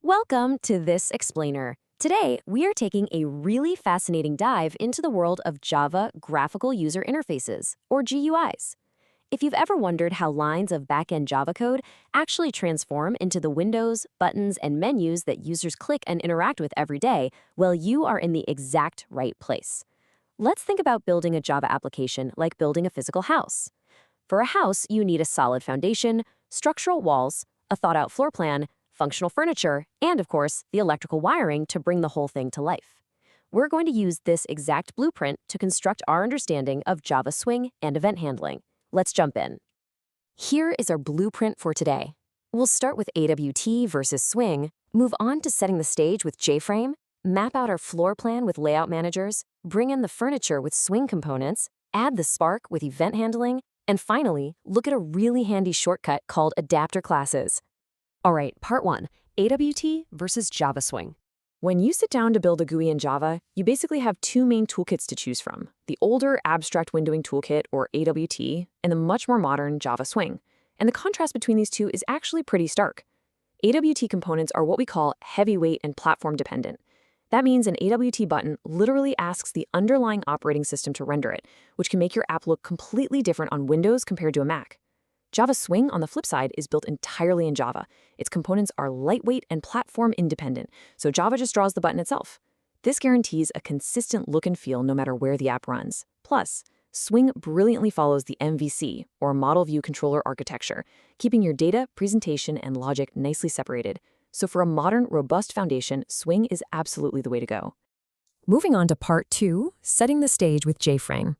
Welcome to This Explainer. Today, we are taking a really fascinating dive into the world of Java Graphical User Interfaces, or GUIs. If you've ever wondered how lines of backend Java code actually transform into the windows, buttons, and menus that users click and interact with every day, well, you are in the exact right place. Let's think about building a Java application like building a physical house. For a house, you need a solid foundation, structural walls, a thought-out floor plan, functional furniture, and of course, the electrical wiring to bring the whole thing to life. We're going to use this exact blueprint to construct our understanding of Java Swing and event handling. Let's jump in. Here is our blueprint for today. We'll start with AWT versus Swing, move on to setting the stage with JFrame, map out our floor plan with layout managers, bring in the furniture with Swing components, add the Spark with event handling, and finally, look at a really handy shortcut called adapter classes. All right, part 1, AWT versus Java Swing. When you sit down to build a GUI in Java, you basically have two main toolkits to choose from, the older Abstract Windowing Toolkit, or AWT, and the much more modern Java Swing. And the contrast between these two is actually pretty stark. AWT components are what we call heavyweight and platform dependent. That means an AWT button literally asks the underlying operating system to render it, which can make your app look completely different on Windows compared to a Mac. Java Swing, on the flip side, is built entirely in Java. Its components are lightweight and platform independent, so Java just draws the button itself. This guarantees a consistent look and feel no matter where the app runs. Plus, Swing brilliantly follows the MVC, or Model View Controller architecture, keeping your data, presentation, and logic nicely separated. So for a modern, robust foundation, Swing is absolutely the way to go. Moving on to part 2, setting the stage with JFrame.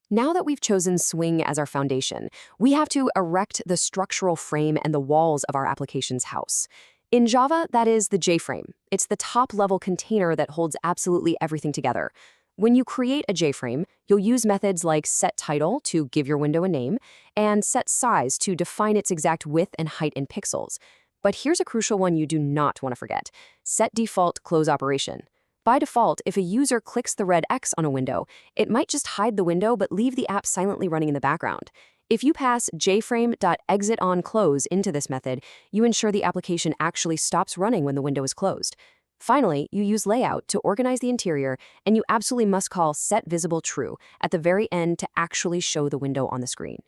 Now that we've chosen Swing as our foundation, we have to erect the structural frame and the walls of our application's house. In Java, that is the JFrame. It's the top-level container that holds absolutely everything together. When you create a JFrame, you'll use methods like setTitle to give your window a name, and setSize to define its exact width and height in pixels. But here's a crucial one you do not want to forget: setDefaultCloseOperation. By default, if a user clicks the red X on a window, it might just hide the window but leave the app silently running in the background. If you pass jframe.exitOnClose into this method, you ensure the application actually stops running when the window is closed. Finally, you use layout to organize the interior, and you absolutely must call setVisibleTrue at the very end to actually show the window on the screen.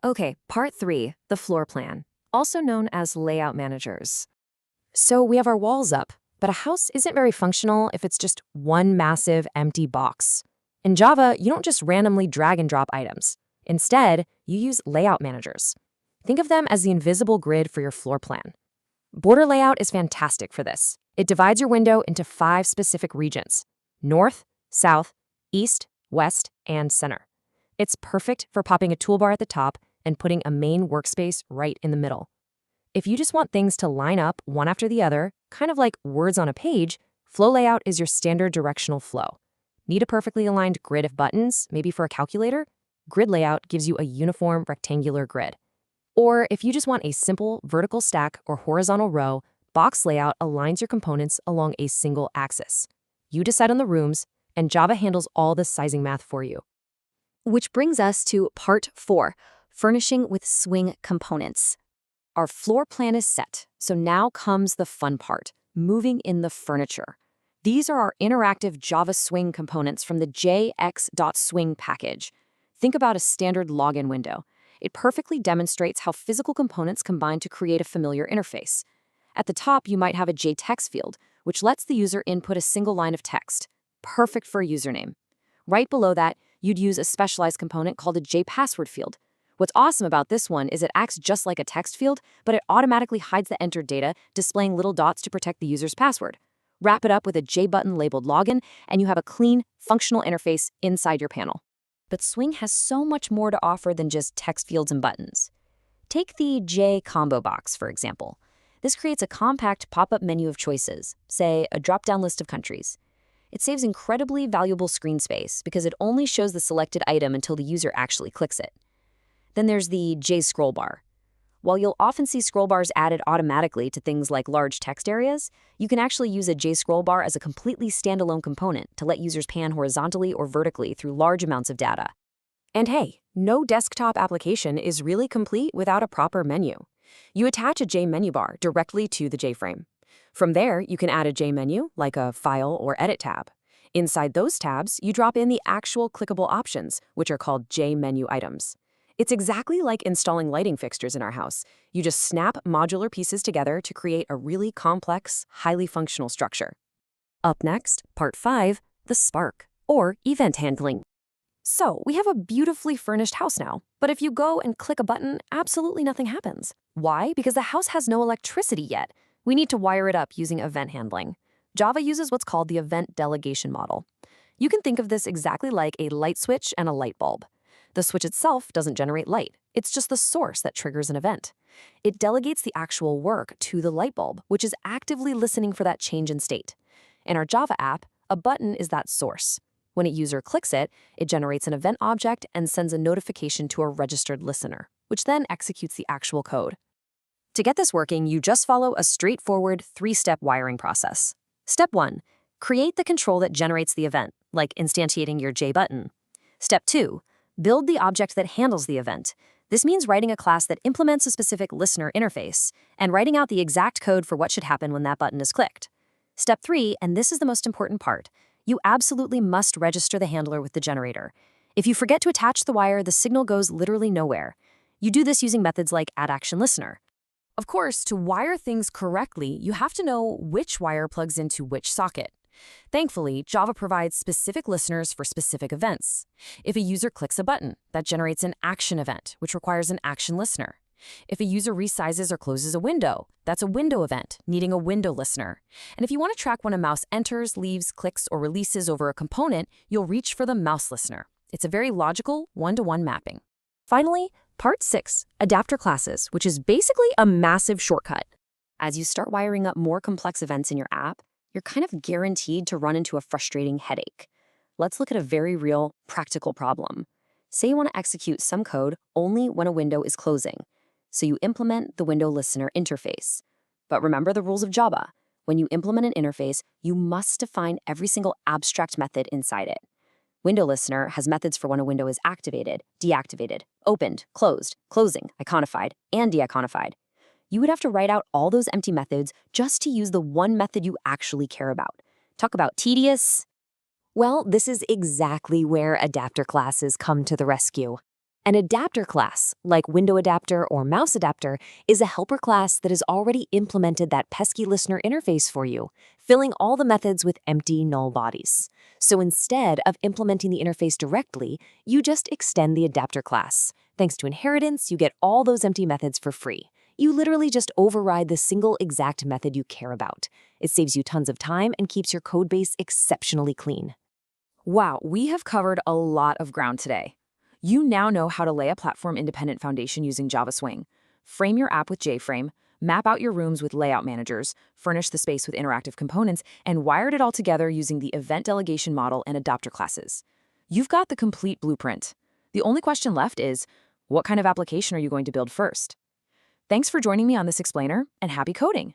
Okay, part 3, the floor plan, also known as layout managers. So we have our walls up. But a house isn't very functional if it's just one massive empty box. In Java, you don't just randomly drag and drop items. Instead, you use layout managers. Think of them as the invisible grid for your floor plan. Border layout is fantastic for this. It divides your window into 5 specific regions: north, south, east, west, and center. It's perfect for popping a toolbar at the top and putting a main workspace right in the middle. If you just want things to line up one after the other, kind of like words on a page, flow layout is your standard directional flow. Need a perfectly aligned grid of buttons, maybe for a calculator? Grid layout gives you a uniform rectangular grid. Or if you just want a simple vertical stack or horizontal row, box layout aligns your components along a single axis. You decide on the rooms, and Java handles all the sizing math for you. Which brings us to part 4, furnishing with Swing components. Our floor plan is set, so now comes the fun part, moving in the furniture. These are our interactive Java Swing components from the jx.swing package. Think about a standard login window. It perfectly demonstrates how physical components combine to create a familiar interface. At the top, you might have a JText field, which lets the user input a single line of text, perfect for a username. Right below that, you'd use a specialized component called a JPassword field. What's awesome about this one is it acts just like a text field, but it automatically hides the entered data, displaying little dots to protect the user's password. Wrap it up with a J button labeled login, and you have a clean, functional interface inside your panel. But Swing has so much more to offer than just text fields and buttons. Take the J combo box, for example. This creates a compact pop-up menu of choices, say a drop-down list of countries. It saves incredibly valuable screen space because it only shows the selected item until the user actually clicks it. Then there's the J scroll bar. While you'll often see scroll bars added automatically to things like large text areas, you can actually use a J scroll bar as a completely standalone component to let users pan horizontally or vertically through large amounts of data. And hey, no desktop application is really complete without a proper menu. You attach a J menu bar directly to the JFrame. From there, you can add a J menu, like a File or Edit tab. Inside those tabs, you drop in the actual clickable options, which are called J menu items. It's exactly like installing lighting fixtures in our house. You just snap modular pieces together to create a really complex, highly functional structure. Up next, Part 5, the spark, or event handling. So, we have a beautifully furnished house now, but if you go and click a button, absolutely nothing happens. Why? Because the house has no electricity yet. We need to wire it up using event handling. Java uses what's called the event delegation model. You can think of this exactly like a light switch and a light bulb. The switch itself doesn't generate light. It's just the source that triggers an event. It delegates the actual work to the light bulb, which is actively listening for that change in state. In our Java app, a button is that source. When a user clicks it, it generates an event object and sends a notification to a registered listener, which then executes the actual code. To get this working, you just follow a straightforward 3-step wiring process. Step 1. Create the control that generates the event, like instantiating your J button. Step 2. Build the object that handles the event. This means writing a class that implements a specific listener interface and writing out the exact code for what should happen when that button is clicked. Step 3, and this is the most important part, you absolutely must register the handler with the generator. If you forget to attach the wire, the signal goes literally nowhere. You do this using methods like addActionListener. Of course, to wire things correctly, you have to know which wire plugs into which socket. Thankfully, Java provides specific listeners for specific events. If a user clicks a button, that generates an action event, which requires an action listener. If a user resizes or closes a window, that's a window event, needing a window listener. And if you want to track when a mouse enters, leaves, clicks, or releases over a component, you'll reach for the mouse listener. It's a very logical one-to-one mapping. Finally, Part 6, adapter classes, which is basically a massive shortcut. As you start wiring up more complex events in your app, you're kind of guaranteed to run into a frustrating headache. Let's look at a very real, practical problem. Say you want to execute some code only when a window is closing. So you implement the window listener interface. But remember the rules of Java. When you implement an interface, you must define every single abstract method inside it. Window listener has methods for when a window is activated, deactivated, opened, closed, closing, iconified, and de-iconified. You would have to write out all those empty methods just to use the one method you actually care about. Talk about tedious. Well, this is exactly where adapter classes come to the rescue. An adapter class, like window adapter or mouse adapter, is a helper class that has already implemented that pesky listener interface for you, filling all the methods with empty null bodies. So instead of implementing the interface directly, you just extend the adapter class. Thanks to inheritance, you get all those empty methods for free. You literally just override the single exact method you care about. It saves you tons of time and keeps your codebase exceptionally clean. Wow, we have covered a lot of ground today. You now know how to lay a platform-independent foundation using Java Swing, frame your app with JFrame, map out your rooms with layout managers, furnish the space with interactive components, and wired it all together using the event delegation model and adapter classes. You've got the complete blueprint. The only question left is, what kind of application are you going to build first? Thanks for joining me on this explainer, and happy coding!